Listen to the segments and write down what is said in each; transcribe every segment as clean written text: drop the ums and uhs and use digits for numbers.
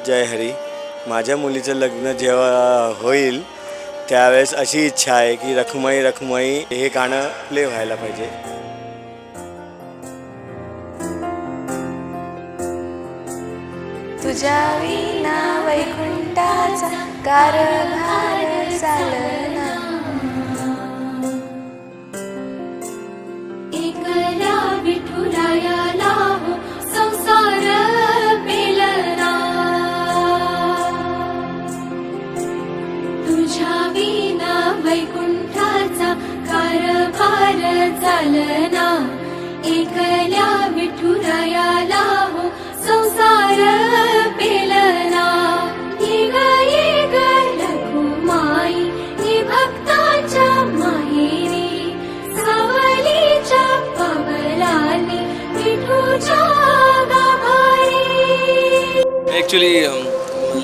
जय हरी. माझ्या मुलीचं लग्न जेव्हा होईल त्यावेळेस अशी इच्छा आहे की रखुमाई रखुमाई हे गाणं प्ले व्हायला पाहिजे. तुझ्या विना वैकुंठाचा कारभार चालना, एकल्या विठुरायाला हो संसार पेलना. तुझ्या विना वैकुंठाचा कारभार चालना, एकल्या विठुरायाला हो संसार पेलना. ये ग रखुमाई ही भक्ताच्या माहेरी, सावलीच्या पावलाने विठूच्या गाभारी. ॲक्च्युली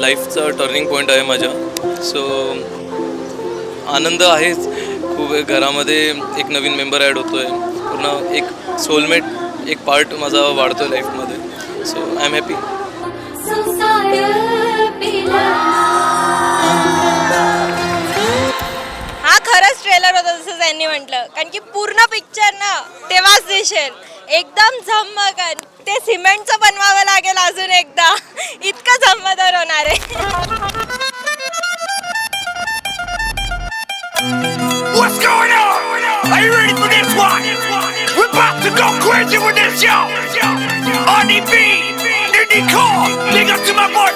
लाईफचा टर्निंग पॉईंट आहे माझ्या. सो आनंद आहेच खूप. घरामध्ये एक नवीन मेंबर ॲड होतो आहे. पूर्ण एक सोलमेट एक पार्ट माझा वाढतो आहे लाईफमध्ये. So I am happy. हा खरंच ट्रेलर होता जसं त्यांनी म्हटलं, कारण की पूर्ण पिक्चर ना तेव्हाच दिसेल एकदम झम्मकन. ते सिमेंटचं बनवावं लागेल अजून एकदा, इतकं झम्मदार होणार आहे. What's going on? Are you ready for this one? We're about to go crazy with this show. RDB, Diddy Cole, big up to my boy